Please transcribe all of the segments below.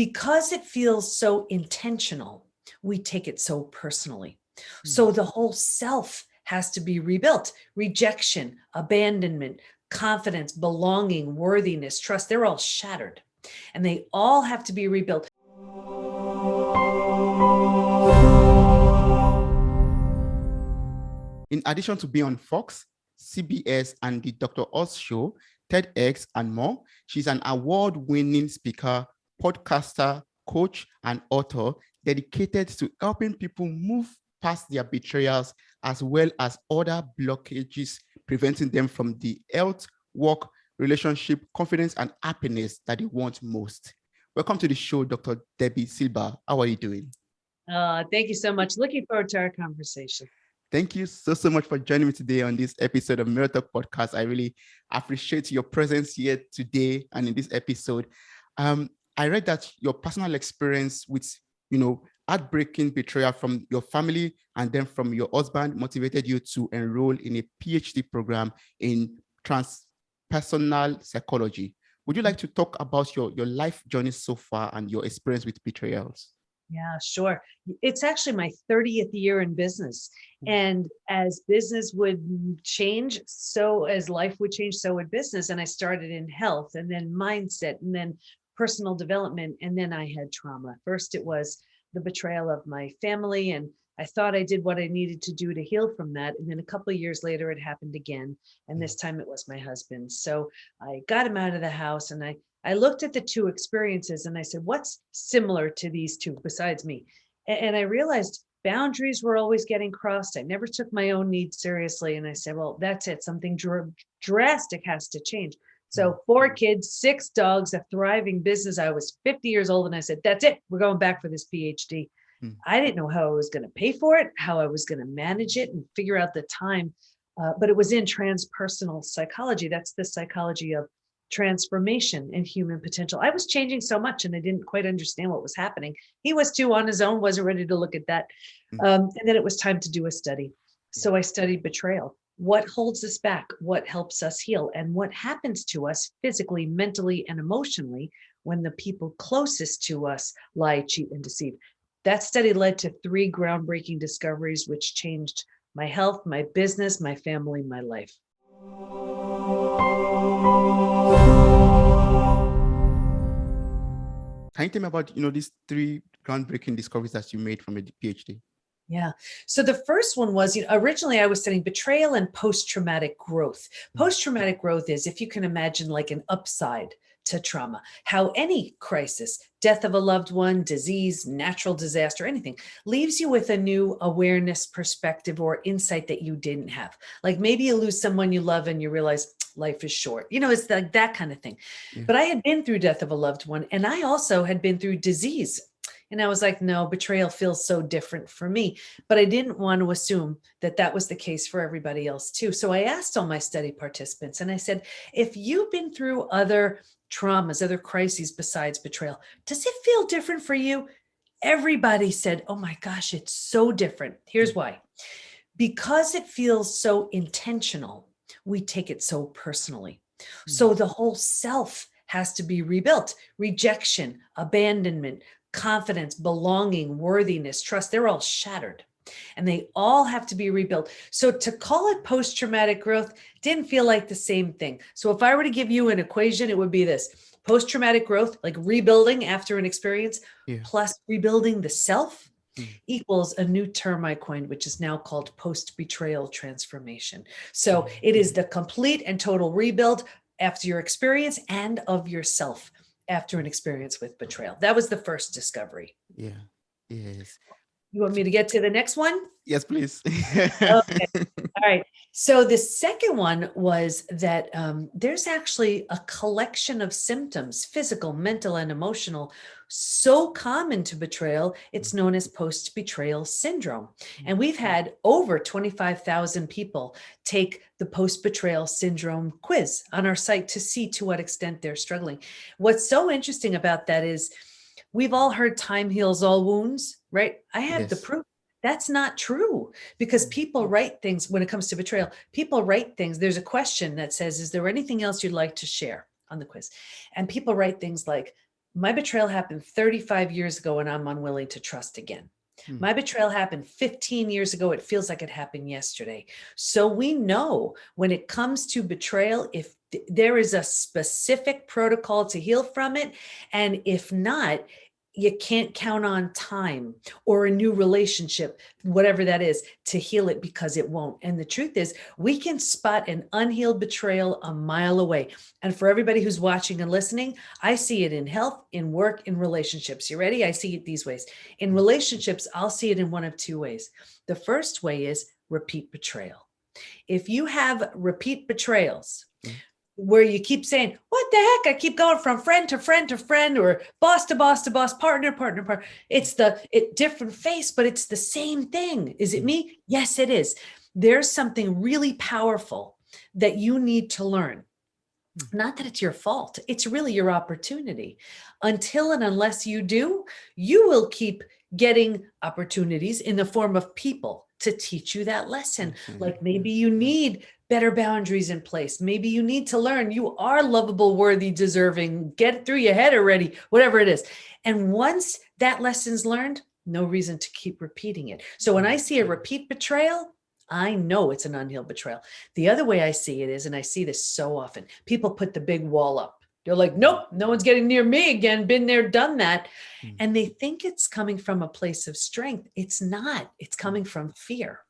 Because it feels so intentional, we take it so personally. So the whole self has to be rebuilt. Rejection, abandonment, confidence, belonging, worthiness, trust, they're all shattered. And they all have to be rebuilt. In addition to being on Fox, CBS, and the Dr. Oz Show, TEDx, and more, she's an award-winning speaker, podcaster, coach, and author dedicated to helping people move past their betrayals as well as other blockages, preventing them from the health, work, relationship, confidence, and happiness that they want most. Welcome to the show, Dr. Debi Silber. How are you doing? Thank you so much. Looking forward to our conversation. Thank you so much for joining me today on this episode of Mirror Talk Podcast. I really appreciate your presence here today and in this episode. I read that your personal experience with, heartbreaking betrayal from your family and then from your husband motivated you to enroll in a PhD program in transpersonal psychology. Would you like to talk about your life journey so far and your experience with betrayals? Yeah, sure. It's actually my 30th year in business. And as business would change, so as life would change, so would business. And I started in health and then mindset and then personal development. And then I had trauma. First, it was the betrayal of my family. And I thought I did what I needed to do to heal from that. And then a couple of years later, it happened again. And this time it was my husband. So I got him out of the house and I looked at the two experiences and I said, what's similar to these two besides me? And I realized boundaries were always getting crossed. I never took my own needs seriously. And I said, well, that's it. Something drastic has to change. So 4 kids, 6 dogs, a thriving business. I was 50 years old and I said, that's it. We're going back for this PhD. I didn't know how I was going to pay for it, how I was going to manage it and figure out the time. But it was in transpersonal psychology. That's the psychology of transformation and human potential. I was changing so much and I didn't quite understand what was happening. He was too on his own, wasn't ready to look at that. And then it was time to do a study. So I studied betrayal. What holds us back? What helps us heal? And what happens to us physically, mentally, and emotionally when the people closest to us lie, cheat, and deceive? That study led to 3 groundbreaking discoveries, which changed my health, my business, my family, my life. Can you tell me about, these 3 groundbreaking discoveries that you made from a PhD? Yeah. So the first one was, originally I was studying betrayal and post-traumatic growth. Post-traumatic growth is, if you can imagine, like an upside to trauma, how any crisis, death of a loved one, disease, natural disaster, anything, leaves you with a new awareness, perspective, or insight that you didn't have. Like maybe you lose someone you love and you realize life is short. It's like that kind of thing. Yeah. But I had been through death of a loved one, and I also had been through disease. And I was like, no, betrayal feels so different for me. But I didn't want to assume that that was the case for everybody else too. So I asked all my study participants and I said, if you've been through other traumas, other crises besides betrayal, does it feel different for you? Everybody said, oh my gosh, it's so different. Here's why. Because it feels so intentional, we take it so personally. So the whole self has to be rebuilt. Rejection, abandonment, confidence, belonging, worthiness, trust, they're all shattered and they all have to be rebuilt. So to call it post-traumatic growth didn't feel like the same thing. So if I were to give you an equation, it would be this: post-traumatic growth, like rebuilding after an experience, plus rebuilding the self equals a new term I coined, which is now called Post Betrayal Transformation. So it is the complete and total rebuild after your experience and of yourself after an experience with betrayal. That was the first discovery. Yeah. Yes. You want me to get to the next one? Yes, please. Okay. All right. So the second one was that there's actually a collection of symptoms, physical, mental, and emotional, so common to betrayal, it's known as post-betrayal syndrome. And we've had over 25,000 people take the post-betrayal syndrome quiz on our site to see to what extent they're struggling. What's so interesting about that is we've all heard time heals all wounds, right? I have the proof. That's not true, because people write things when it comes to betrayal. People write things. There's a question that says, is there anything else you'd like to share on the quiz? And people write things like, My betrayal happened 35 years ago and I'm unwilling to trust again. My betrayal happened 15 years ago. It feels like it happened yesterday. So we know when it comes to betrayal, if there is a specific protocol to heal from it, and if not, you can't count on time or a new relationship, whatever that is, to heal it, because it won't. And the truth is, we can spot an unhealed betrayal a mile away. And for everybody who's watching and listening, I see it in health, in work, in relationships. You ready? I see it these ways. In relationships, I'll see it in one of two ways. The first way is repeat betrayal. If you have repeat betrayals, where you keep saying, what the heck? I keep going from friend to friend to friend, or boss to boss to boss, partner, partner. It's different face, but it's the same thing. Is it me? Yes, it is. There's something really powerful that you need to learn. Not that it's your fault. It's really your opportunity. Until and unless you do, you will keep getting opportunities in the form of people to teach you that lesson. Like maybe you need better boundaries in place. Maybe you need to learn you are lovable, worthy, deserving, get it through your head already, whatever it is. And once that lesson's learned, no reason to keep repeating it. So when I see a repeat betrayal, I know it's an unhealed betrayal. The other way I see it is, and I see this so often, people put the big wall up. They're like, nope, no one's getting near me again. Been there, done that. And they think it's coming from a place of strength. It's not. It's coming from fear.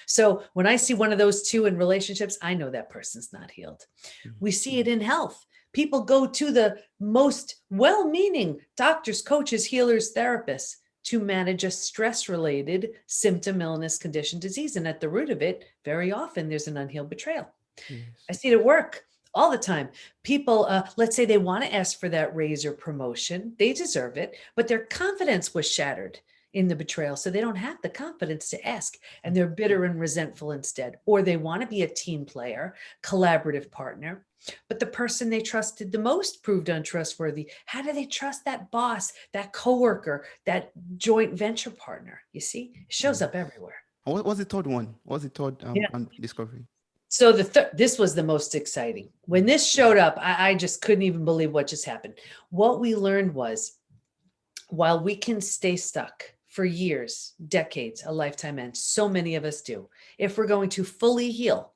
So when I see one of those two in relationships, I know that person's not healed. We see it in health. People go to the most well-meaning doctors, coaches, healers, therapists to manage a stress-related symptom, illness, condition, disease. And at the root of it, very often there's an unhealed betrayal. I see it at work all the time. People, let's say they want to ask for that raise or promotion. They deserve it, but their confidence was shattered in the betrayal. So they don't have the confidence to ask, and they're bitter and resentful instead. Or they want to be a team player, collaborative partner, but the person they trusted the most proved untrustworthy. How do they trust that boss, that coworker, that joint venture partner? You see, it shows up everywhere. What was the third one? What was the third discovery? So this was the most exciting. When this showed up, I just couldn't even believe what just happened. What we learned was, while we can stay stuck for years, decades, a lifetime, and so many of us do, if we're going to fully heal,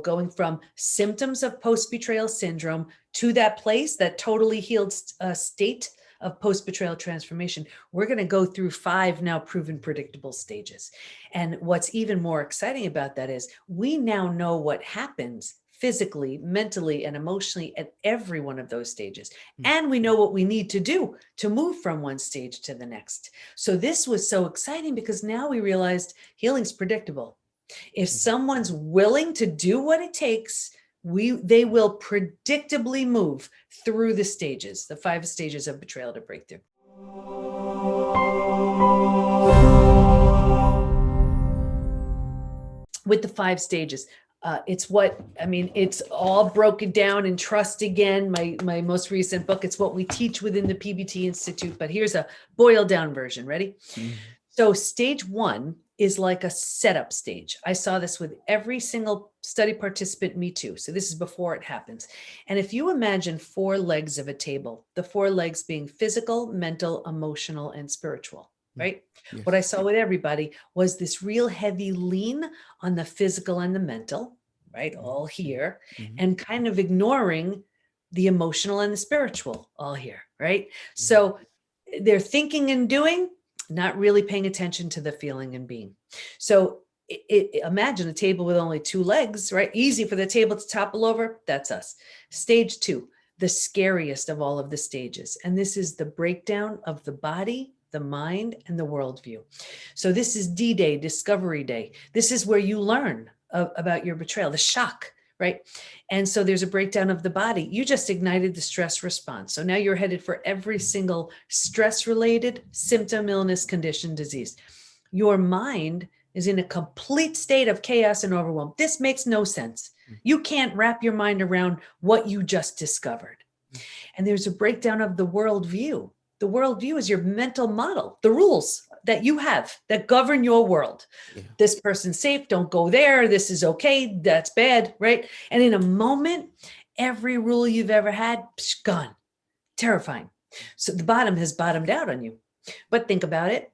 going from symptoms of post-betrayal syndrome to that place, that totally healed state of post-betrayal transformation, we're going to go through 5 now proven predictable stages. And what's even more exciting about that is we now know what happens physically, mentally, and emotionally at every one of those stages. And we know what we need to do to move from one stage to the next. So this was so exciting because now we realized healing's predictable. If someone's willing to do what it takes, they will predictably move through the stages, the 5 stages of betrayal to breakthrough. With the 5 stages, it's all broken down in Trust Again, my most recent book. It's what we teach within the PBT Institute, but here's a boiled down version. Ready? So stage 1 is like a setup stage. I saw this with every single study participant, me too. So this is before it happens. And if you imagine 4 legs of a table, the 4 legs being physical, mental, emotional, and spiritual, right? Yes. What I saw with everybody was this real heavy lean on the physical and the mental, right? All here, and kind of ignoring the emotional and the spiritual, all here, right? So they're thinking and doing, not really paying attention to the feeling and being. So imagine a table with only 2 legs, right? Easy for the table to topple over. That's us. Stage 2, the scariest of all of the stages. And this is the breakdown of the body, the mind, and the worldview. So this is D-Day, Discovery Day. This is where you learn about your betrayal, the shock, right? And so there's a breakdown of the body. You just ignited the stress response. So now you're headed for every single stress-related symptom, illness, condition, disease. Your mind is in a complete state of chaos and overwhelm. This makes no sense. You can't wrap your mind around what you just discovered. And there's a breakdown of the worldview. The worldview is your mental model, the rules that you have that govern your world. This person's safe, don't go there. This is okay, that's bad, right? And in a moment, every rule you've ever had, gone. Terrifying. So the bottom has bottomed out on you. But think about it.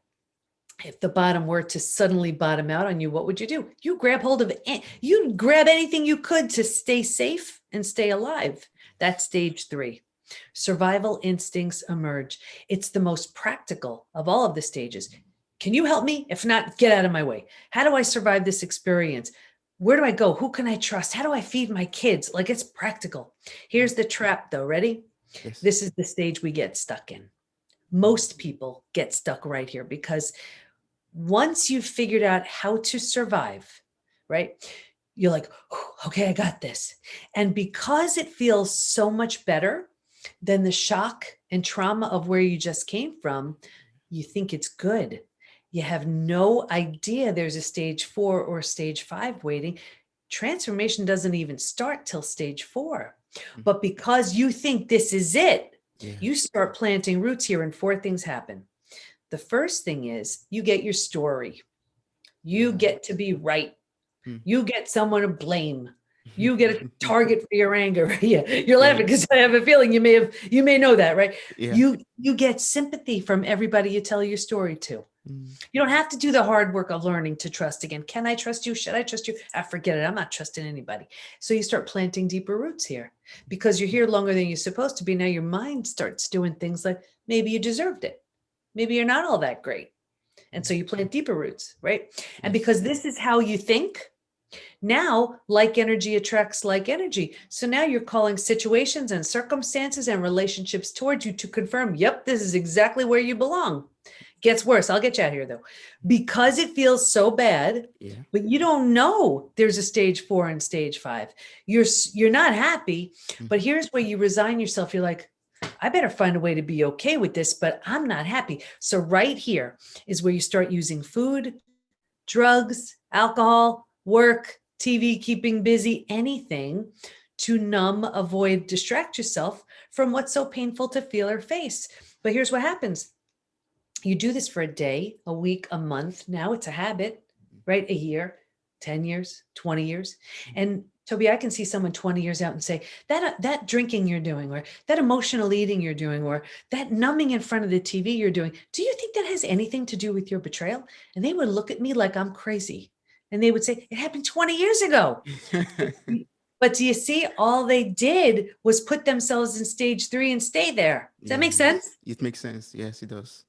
If the bottom were to suddenly bottom out on you, what would you do? You grab hold of it. You'd grab anything you could to stay safe and stay alive. That's stage 3. Survival instincts emerge. It's the most practical of all of the stages. Can you help me? If not, get out of my way. How do I survive this experience? Where do I go? Who can I trust? How do I feed my kids? Like, it's practical. Here's the trap though. Ready? Yes. This is the stage we get stuck in. Most people get stuck right here because once you've figured out how to survive, right? You're like, okay, I got this. And because it feels so much better than the shock and trauma of where you just came from, you think it's good. You have no idea there's a stage 4 or stage 5 waiting. Transformation doesn't even start till stage 4. But because you think this is it, you start planting roots here and 4 things happen. The first thing is you get your story. You get to be right. You get someone to blame. You get a target for your anger. You're laughing because I have a feeling you may know that, right? You get sympathy from everybody you tell your story to. You don't have to do the hard work of learning to trust again. Can I trust you? Should I trust you? Forget it. I'm not trusting anybody. So you start planting deeper roots here because you're here longer than you're supposed to be. Now your mind starts doing things like maybe you deserved it. Maybe you're not all that great. And so you plant deeper roots, right? And because this is how you think, now like energy attracts like energy. So now you're calling situations and circumstances and relationships towards you to confirm, yep, this is exactly where you belong. Gets worse. I'll get you out here though, because it feels so bad, but you don't know there's a stage 4 and stage 5. You're not happy, but here's where you resign yourself. You're like, I better find a way to be okay with this, but I'm not happy. So right here is where you start using food, drugs, alcohol, work, TV, keeping busy, anything to numb, avoid, distract yourself from what's so painful to feel or face. But here's what happens. You do this for a day, a week, a month. Now it's a habit, right? A year, 10 years, 20 years. And Toby, I can see someone 20 years out and say that drinking you're doing, or that emotional eating you're doing, or that numbing in front of the TV you're doing, do you think that has anything to do with your betrayal? And they would look at me like I'm crazy. And they would say, it happened 20 years ago. But do you see, all they did was put themselves in stage 3 and stay there. Does that make sense? It makes sense. Yes, it does.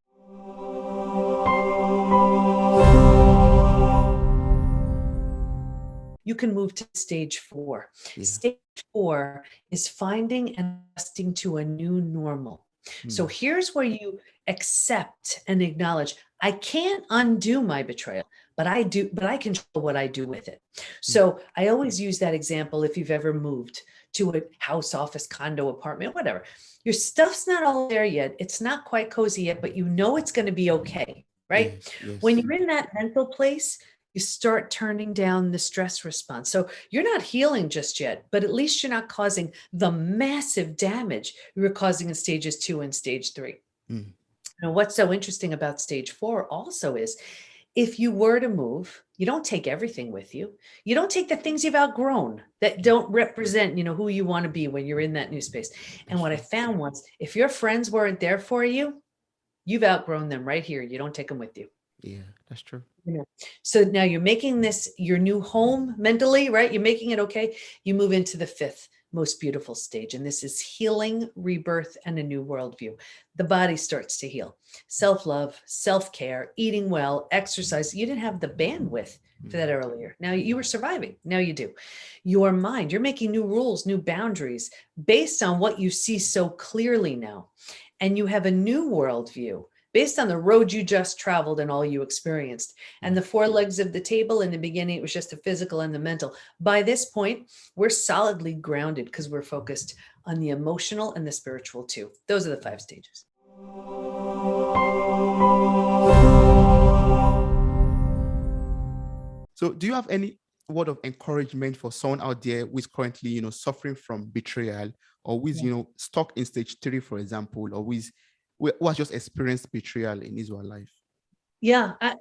You can move to stage 4. Stage 4 is finding and adjusting to a new normal. So here's where you accept and acknowledge, I can't undo my betrayal, but I control what I do with it. So I always use that example. If you've ever moved to a house, office, condo, apartment, whatever, your stuff's not all there yet. It's not quite cozy yet, but you know it's going to be okay, right? When you're in that mental place, you start turning down the stress response. So you're not healing just yet, but at least you're not causing the massive damage you were causing in stages 2 and stage 3. Now, what's so interesting about stage 4 also is, if you were to move, you don't take everything with you. You don't take the things you've outgrown that don't represent, who you want to be when you're in that new space. And what I found was, if your friends weren't there for you, you've outgrown them right here. You don't take them with you. Yeah, that's true. So now you're making this your new home mentally, right? You're making it okay. You move into the 5th most beautiful stage. And this is healing, rebirth, and a new worldview. The body starts to heal. Self-love, self-care, eating well, exercise. You didn't have the bandwidth for that earlier. Now you were surviving. Now you do. Your mind, you're making new rules, new boundaries based on what you see so clearly now. And you have a new worldview based on the road you just traveled and all you experienced. And the 4 legs of the table, in the beginning, it was just the physical and the mental. By this point, we're solidly grounded because we're focused on the emotional and the spiritual too. Those are the 5 stages. So do you have any word of encouragement for someone out there who is currently, suffering from betrayal, or who is, stuck in stage 3, for example, or who has just experienced betrayal in his or her life? Yeah, I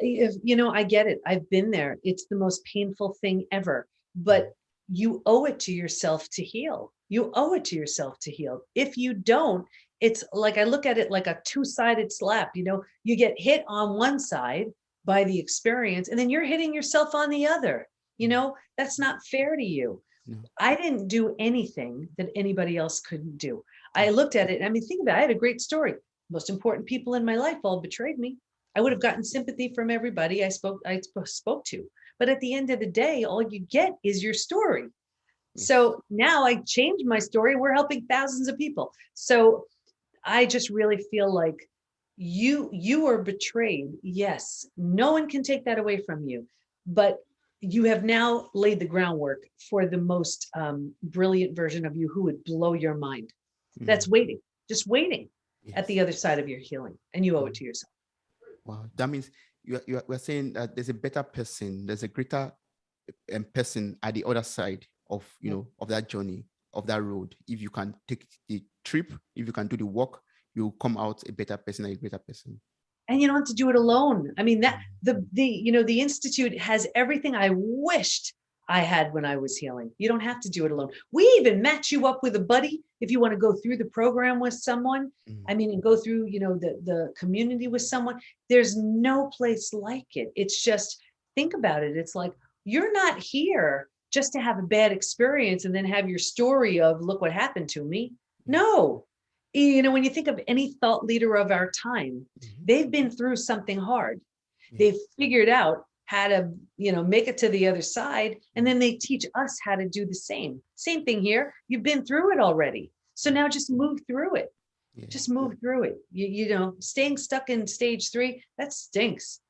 get it. I've been there. It's the most painful thing ever, but you owe it to yourself to heal. You owe it to yourself to heal. If you don't, it's like, I look at it like a two-sided slap. You get hit on one side by the experience, and then you're hitting yourself on the other. That's not fair to you. No. I didn't do anything that anybody else couldn't do. I looked at it. I mean, think about it. I had a great story. Most important people in my life all betrayed me. I would have gotten sympathy from everybody I spoke to. But at the end of the day, all you get is your story. So now I changed my story. We're helping thousands of people. So I just really feel like you were betrayed. Yes, no one can take that away from you, but you have now laid the groundwork for the most brilliant version of you who would blow your mind. That's waiting, just waiting at the other side of your healing, and you owe it to yourself. Wow, that means we're saying that there's a better person, there's a greater person at the other side of of that journey, of that road. If you can take the trip, if you can do the work, you'll come out a better person, a greater person. And you don't have to do it alone. I mean, that the Institute has everything I wished I had when I was healing. You don't have to do it alone. We even match you up with a buddy if you want to go through the program with someone. I mean, and go through, the community with someone. There's no place like it. It's just, think about it. It's like, you're not here just to have a bad experience and then have your story of, look what happened to me. No. When you think of any thought leader of our time, they've been through something hard. They've figured out how to, make it to the other side. And then they teach us how to do the same. Same thing here. You've been through it already. So now just move through it. Just move through it. Staying stuck in stage 3, that stinks.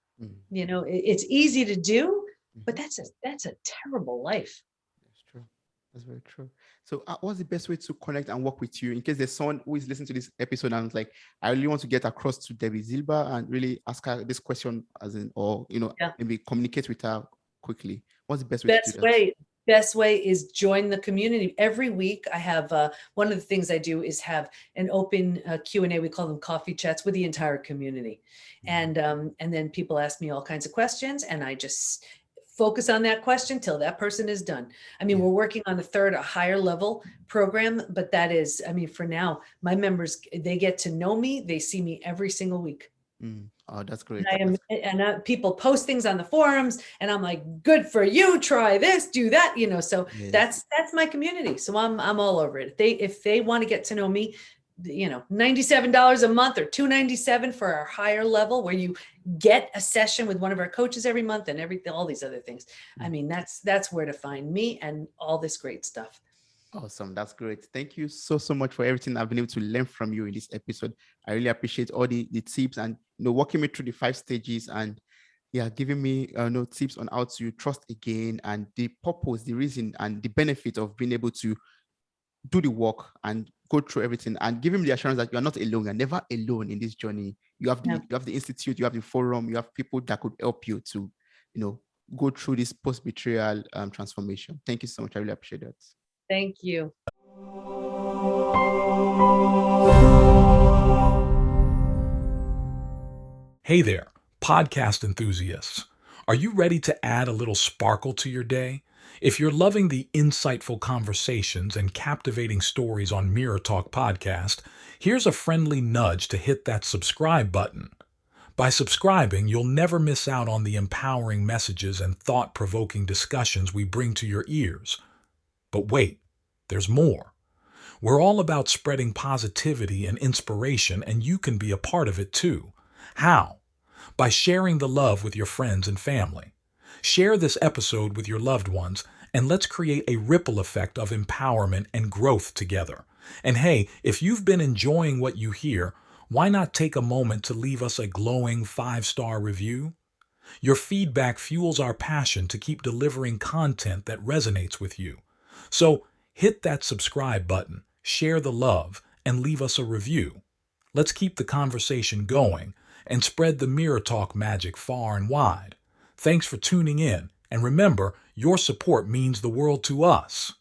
It's easy to do, but that's a terrible life. That's true. That's very true. So what's the best way to connect and work with you in case there's someone who is listening to this episode and is like, I really want to get across to Debi Silber and really ask her this question maybe communicate with her quickly. What's the best way to do that? Best way is join the community. Every week I have, one of the things I do is have an open Q&A. We call them coffee chats with the entire community. And then people ask me all kinds of questions, and I just focus on that question till that person is done. I mean, we're working on a higher level program, but that is, for now, my members, they get to know me. They see me every single week. Oh, that's great. People post things on the forums, and I'm like, good for you. Try this, do that. So that's my community. So I'm all over it. If they want to get to know me, $97 a month or $297 for our higher level, where you get a session with one of our coaches every month and all these other things. I mean, that's where to find me and all this great stuff. Awesome. That's great. Thank you so much for everything I've been able to learn from you in this episode. I really appreciate all the tips and walking me through the 5 stages and giving me tips on how to trust again and the purpose, the reason and the benefit of being able to do the work and go through everything, and give him the assurance that you're not alone. You're never alone in this journey. You have the Institute, you have the forum, you have people that could help you to, go through this post-betrayal transformation. Thank you so much. I really appreciate that. Thank you. Hey there, podcast enthusiasts. Are you ready to add a little sparkle to your day? If you're loving the insightful conversations and captivating stories on Mirror Talk Podcast, here's a friendly nudge to hit that subscribe button. By subscribing, you'll never miss out on the empowering messages and thought-provoking discussions we bring to your ears. But wait, there's more. We're all about spreading positivity and inspiration, and you can be a part of it too. How? By sharing the love with your friends and family. Share this episode with your loved ones, and let's create a ripple effect of empowerment and growth together. And hey, if you've been enjoying what you hear, why not take a moment to leave us a glowing 5-star review? Your feedback fuels our passion to keep delivering content that resonates with you. So hit that subscribe button, share the love, and leave us a review. Let's keep the conversation going and spread the Mirror Talk magic far and wide. Thanks for tuning in, and remember, your support means the world to us.